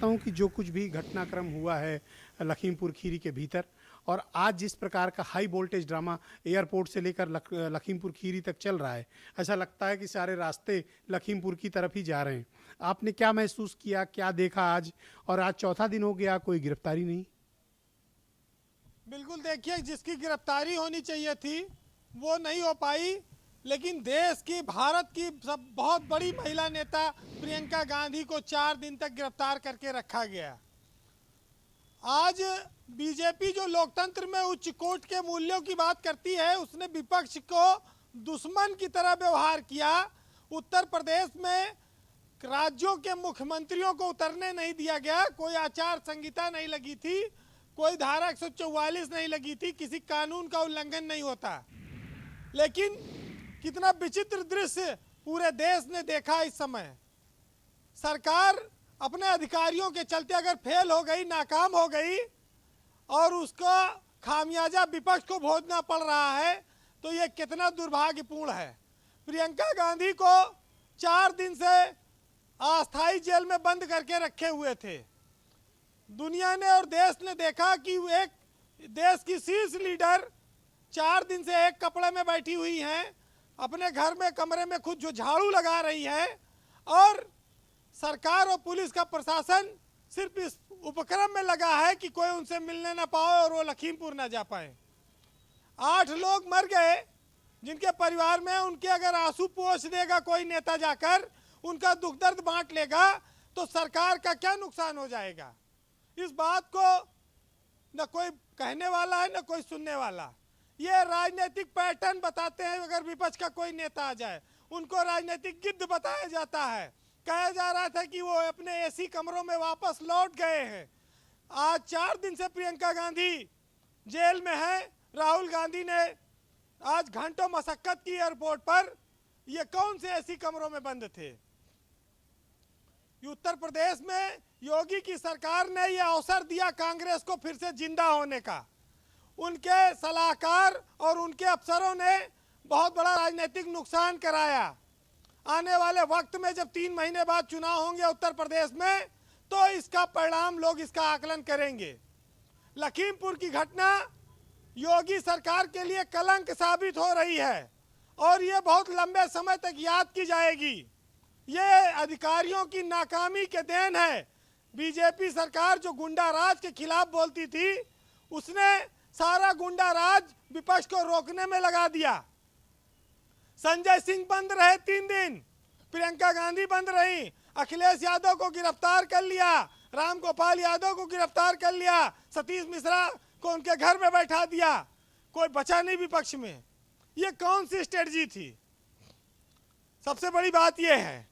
चाहता हूं कि जो कुछ भी घटनाक्रम हुआ है लखीमपुर खीरी के भीतर, और आज जिस प्रकार का हाई वोल्टेज ड्रामा एयरपोर्ट से लेकर लखीमपुर खीरी तक चल रहा है, ऐसा लगता है कि सारे रास्ते लखीमपुर की तरफ ही जा रहे हैं। आपने क्या महसूस किया, क्या देखा आज? और आज चौथा दिन हो गया, कोई गिरफ्तारी नहीं। बिल्कुल, देखिए, जिसकी गिरफ्तारी होनी चाहिए थी वो नहीं हो पाई, लेकिन देश की, भारत की सब बहुत बड़ी महिला नेता प्रियंका गांधी को 4 दिन तक गिरफ्तार करके रखा गया। आज बीजेपी जो लोकतंत्र में उच्च कोट के मूल्यों की बात करती है, उसने विपक्ष को दुश्मन की तरह व्यवहार किया। उत्तर प्रदेश में राज्यों के मुख्यमंत्रियों को उतरने नहीं दिया गया, कोई आचार संहिता नहीं लगी थी, कोई धारा 144 नहीं लगी थी, किसी कानून का उल्लंघन नहीं होता। लेकिन कितना विचित्र दृश्य पूरे देश ने देखा। इस समय सरकार अपने अधिकारियों के चलते अगर फेल हो गई, नाकाम हो गई, और उसका खामियाजा विपक्ष को भोगना पड़ रहा है, तो ये कितना दुर्भाग्यपूर्ण है। प्रियंका गांधी को 4 दिन से अस्थायी जेल में बंद करके रखे हुए थे। दुनिया ने और देश ने देखा कि एक देश की शीर्ष लीडर 4 दिन से एक कपड़े में बैठी हुई हैं, अपने घर में कमरे में खुद जो झाड़ू लगा रही है, और सरकार और पुलिस का प्रशासन सिर्फ इस उपक्रम में लगा है कि कोई उनसे मिलने ना पाए और वो लखीमपुर ना जा पाए। 8 लोग मर गए, जिनके परिवार में उनके अगर आंसू पोंछ देगा कोई नेता जाकर, उनका दुख दर्द बांट लेगा, तो सरकार का क्या नुकसान हो जाएगा। इस बात को न कोई कहने वाला है, न कोई सुनने वाला। ये राजनीतिक पैटर्न बताते हैं। अगर विपक्ष का कोई नेता आ जाए, उनको राजनीतिक गिद्ध बताया जाता है। कहा जा रहा था कि वो अपने एसी कमरों में वापस लौट गए हैं। आज 4 दिन से प्रियंका गांधी जेल में है। राहुल गांधी ने आज घंटों मशक्कत की एयरपोर्ट पर। ये कौन से एसी कमरों में बंद थे? उत्तर प्रदेश में योगी की सरकार ने यह अवसर दिया कांग्रेस को फिर से जिंदा होने का। उनके सलाहकार और उनके अफसरों ने बहुत बड़ा राजनीतिक नुकसान कराया। आने वाले वक्त में जब 3 महीने बाद चुनाव होंगे उत्तर प्रदेश में, तो इसका परिणाम लोग इसका आकलन करेंगे। लखीमपुर की घटना योगी सरकार के लिए कलंक साबित हो रही है, और ये बहुत लंबे समय तक याद की जाएगी। ये अधिकारियों की नाकामी के देन है। बीजेपी सरकार जो गुंडा राज के खिलाफ बोलती थी, उसने सारा गुंडा राज विपक्ष को रोकने में लगा दिया। संजय सिंह बंद रहे 3 दिन, प्रियंका गांधी बंद रही, अखिलेश यादव को गिरफ्तार कर लिया, राम गोपाल यादव को गिरफ्तार कर लिया, सतीश मिश्रा को उनके घर में बैठा दिया, कोई बचा नहीं विपक्ष में। ये कौन सी स्ट्रेटजी थी? सबसे बड़ी बात यह है,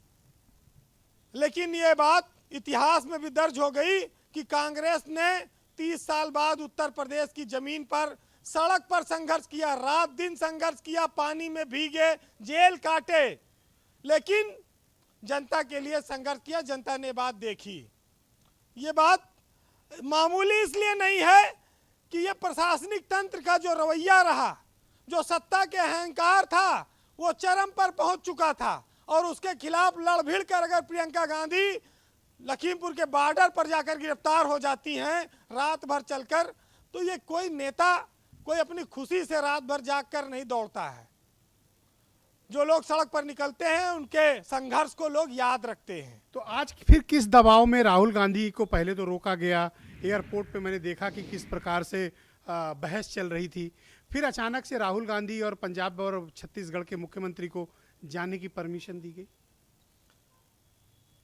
लेकिन ये बात इतिहास में भी दर्ज हो गई कि कांग्रेस ने 30 साल बाद उत्तर प्रदेश की जमीन पर सड़क पर संघर्ष किया, रात दिन संघर्ष किया, पानी में भीगे, जेल काटे, लेकिन जनता के लिए संघर्ष किया। जनता ने बात देखी। ये बात मामूली इसलिए नहीं है कि ये प्रशासनिक तंत्र का जो रवैया रहा, जो सत्ता के अहंकार था, वो चरम पर पहुंच चुका था, और उसके खिलाफ लड़ भिड़ कर अगर प्रियंका गांधी लखीमपुर के बॉर्डर पर जाकर गिरफ्तार हो जाती हैं रात भर चलकर, तो ये कोई नेता कोई अपनी खुशी से रात भर जागकर नहीं दौड़ता है। जो लोग सड़क पर निकलते हैं, उनके संघर्ष को लोग याद रखते हैं। तो आज फिर किस दबाव में राहुल गांधी को पहले तो रोका गया एयरपोर्ट पे, मैंने देखा कि किस प्रकार से बहस चल रही थी, फिर अचानक से राहुल गांधी और पंजाब और छत्तीसगढ़ के मुख्यमंत्री को जाने की परमिशन दी गई।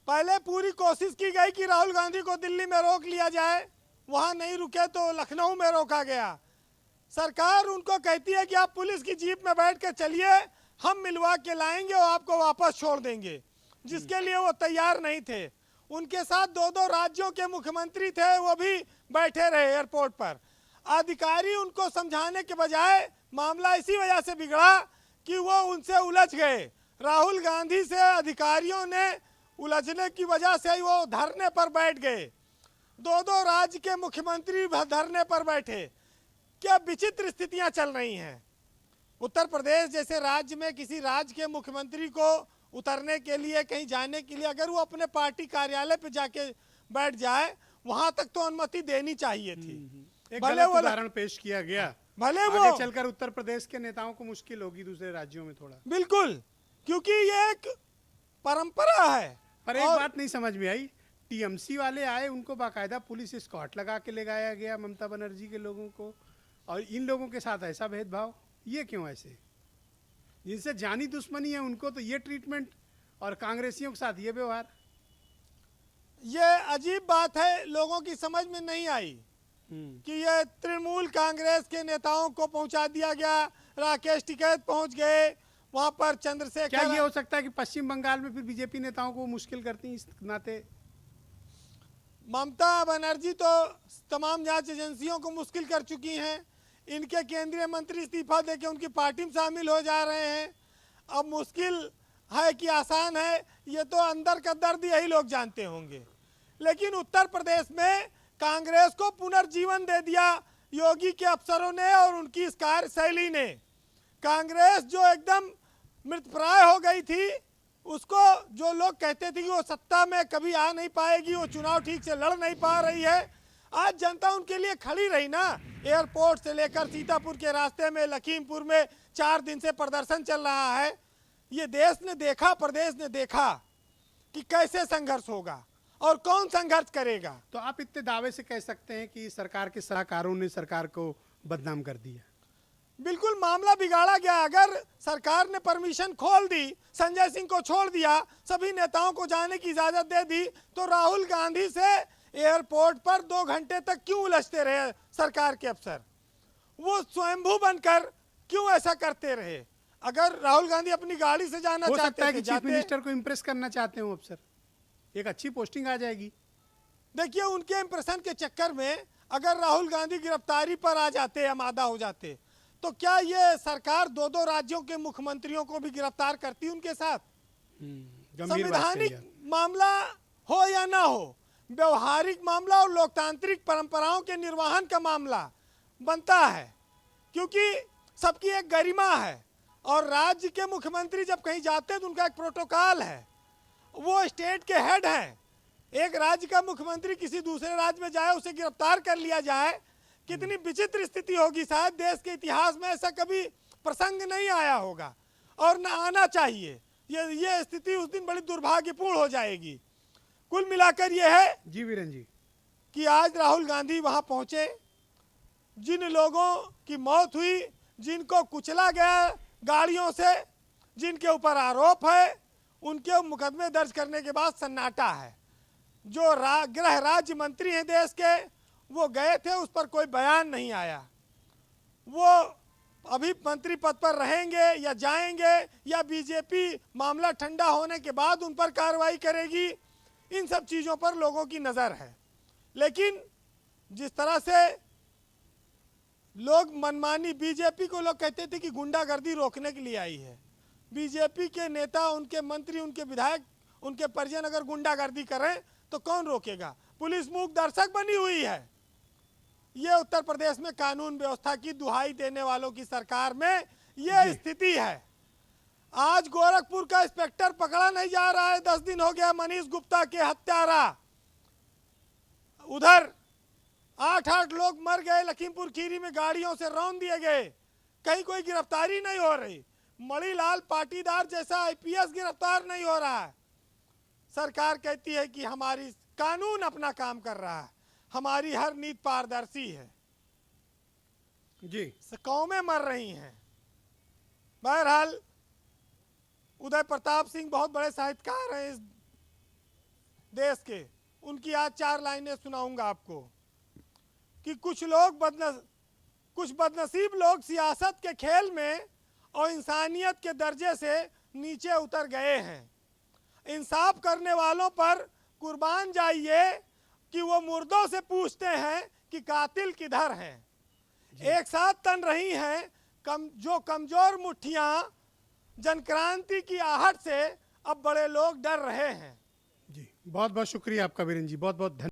पहले पूरी कोशिश की गई कि राहुल गांधी को दिल्ली में रोक लिया जाए, वहां नहीं रुके तो लखनऊ में रोका गया। सरकार उनको कहती है कि आप पुलिस की जीप में बैठ कर चलिए, हम मिलवा के लाएंगे और आपको वापस छोड़ देंगे, जिसके लिए वो तैयार नहीं थे। उनके साथ 2-2 राज्यों के मुख्यमंत्री थे, वो भी बैठे रहे एयरपोर्ट पर। अधिकारी उनको समझाने के बजाय मामला इसी वजह से बिगड़ा कि वो उनसे उलझ गए। राहुल गांधी से अधिकारियों ने उलझने की वजह से वो धरने पर बैठ गए। 2-2 राज्य के मुख्यमंत्री धरने पर बैठे। क्या विचित्र स्थितियां चल रही हैं। उत्तर प्रदेश जैसे राज्य में किसी राज्य के मुख्यमंत्री को उतरने के लिए, कहीं जाने के लिए, अगर वो अपने पार्टी कार्यालय पे जाके बैठ जाए, वहां तक तो अनुमति देनी चाहिए थी। एक भले गलत वो उदाहरण पेश किया गया, भले वो आगे चलकर उत्तर प्रदेश के नेताओं को मुश्किल होगी दूसरे राज्यों में थोड़ा। बिल्कुल, क्योंकि ये एक परंपरा है। पर एक और बात नहीं समझ में आई, टीएमसी वाले आए, उनको बाकायदा पुलिस स्कॉट लगा के ले गाया गया ममता बनर्जी के लोगों को, और इन लोगों के साथ ऐसा भेदभाव, ये क्यों ऐसे? जिनसे जानी दुश्मनी है उनको तो ये ट्रीटमेंट, और कांग्रेसियों के साथ ये व्यवहार। ये अजीब बात है, लोगों की समझ में नहीं आई कि ये तृणमूल कांग्रेस के नेताओं को पहुंचा दिया गया। राकेश टिकैत पहुंच गए वहां पर, क्या चंद्रशेखर। ये हो सकता है कि पश्चिम बंगाल में फिर बीजेपी नेताओं को मुश्किल करती इस नाते? ममता बनर्जी तो तमाम जांच एजेंसियों को मुश्किल कर चुकी हैं। इनके केंद्रीय मंत्री इस्तीफा देके उनकी पार्टी में शामिल हो जा रहे हैं। अब मुश्किल है कि आसान है, ये तो अंदर का दर्द यही लोग जानते होंगे। लेकिन उत्तर प्रदेश में कांग्रेस को पुनर्जीवन दे दिया योगी के अफसरों ने और उनकी इस कार्यशैली ने। कांग्रेस जो एकदम मृतप्राय हो गई थी, उसको जो लोग कहते थे कि वो सत्ता में कभी आ नहीं पाएगी, वो चुनाव ठीक से लड़ नहीं पा रही है, आज जनता उनके लिए खड़ी रही ना। एयरपोर्ट से लेकर सीतापुर के रास्ते में, लखीमपुर में 4 दिन से प्रदर्शन चल रहा है। ये देश ने देखा, प्रदेश ने देखा कि कैसे संघर्ष होगा और कौन संघर्ष करेगा। तो आप इतने दावे से कह सकते हैं कि सरकार के सलाहकारों ने सरकार को बदनाम कर दिया? बिल्कुल, मामला बिगाड़ा गया। अगर सरकार ने परमिशन खोल दी, संजय सिंह को छोड़ दिया, सभी नेताओं को जाने की इजाजत दे दी, तो राहुल गांधी से एयरपोर्ट पर 2 घंटे तक क्यों उलझते रहे सरकार के अफसर? वो स्वयंभू बनकर क्यों ऐसा करते रहे? अगर राहुल गांधी अपनी गाड़ी से जाना हो चाहते सकता है थे, कि चीफ मिनिस्टर को इम्प्रेस करना चाहते हो अफसर, एक अच्छी पोस्टिंग आ जाएगी। देखिए, उनके इंप्रेशन के चक्कर में अगर राहुल गांधी गिरफ्तारी पर आ जाते, आमादा हो जाते, तो क्या ये सरकार 2-2 राज्यों के मुख्यमंत्रियों को भी गिरफ्तार करती उनके साथ? गंभीर बात कही संवैधानिक आप। मामला हो या ना हो, व्यवहारिक मामला और लोकतांत्रिक परंपराओं के निर्वहन का मामला बनता है, क्योंकि सबकी एक गरिमा है। और राज्य के मुख्यमंत्री जब कहीं जाते हैं तो उनका एक प्रोटोकॉल है, वो स्टेट के हेड हैं। एक राज्य का मुख्यमंत्री किसी दूसरे राज्य में जाए, उसे गिरफ्तार कर लिया जाए, कितनी विचित्र स्थिति होगी। शायद देश के इतिहास में ऐसा कभी प्रसंग नहीं आया होगा और न आना चाहिए। ये स्थिति उस दिन बड़ी दुर्भाग्यपूर्ण हो जाएगी। कुल मिलाकर यह है जी वीरेन जी, कि आज राहुल गांधी वहां पहुंचे, जिन लोगों की मौत हुई, जिनको कुचला गया गाड़ियों से, जिनके ऊपर आरोप है, उनके मुकदमे दर्ज करने के बाद सन्नाटा है। जो गृह राज्य मंत्री हैं देश के, वो गए थे, उस पर कोई बयान नहीं आया। वो अभी मंत्री पद पर रहेंगे या जाएंगे, या बीजेपी मामला ठंडा होने के बाद उन पर कार्रवाई करेगी, इन सब चीज़ों पर लोगों की नज़र है। लेकिन जिस तरह से लोग मनमानी, बीजेपी को लोग कहते थे कि गुंडागर्दी रोकने के लिए आई है। बीजेपी के नेता, उनके मंत्री, उनके विधायक, उनके परिजन अगर गुंडागर्दी करें तो कौन रोकेगा? पुलिस मूक दर्शक बनी हुई है। ये उत्तर प्रदेश में कानून व्यवस्था की दुहाई देने वालों की सरकार में ये स्थिति है। आज गोरखपुर का इंस्पेक्टर पकड़ा नहीं जा रहा है। 10 दिन हो गया मनीष गुप्ता के हत्यारा। उधर 8-8 लोग मर गए, लखीमपुर खीरी में गाड़ियों से रौंद दिए गए, कहीं कोई गिरफ्तारी नहीं हो रही। मणिलाल पाटीदार जैसा आईपीएस गिरफ्तार नहीं हो रहा है। सरकार कहती है कि हमारी कानून अपना काम कर रहा है, हमारी हर नीति पारदर्शी है जी। कौमें मर रही हैं। बहरहाल उदय प्रताप सिंह बहुत बड़े साहित्यकार हैं इस देश के। उनकी आज 4 लाइनें सुनाऊंगा आपको कि कुछ बदनसीब लोग सियासत के खेल में और इंसानियत के दर्जे से नीचे उतर गए हैं। इंसाफ करने वालों पर कुर्बान जाइए कि वो मुर्दों से पूछते हैं कि कातिल किधर हैं। एक साथ तन रही हैं जो कमजोर मुट्ठियां, जनक्रांति की आहट से अब बड़े लोग डर रहे हैं। जी, बहुत बहुत शुक्रिया आपका वीरेन जी, बहुत बहुत धन्यवाद।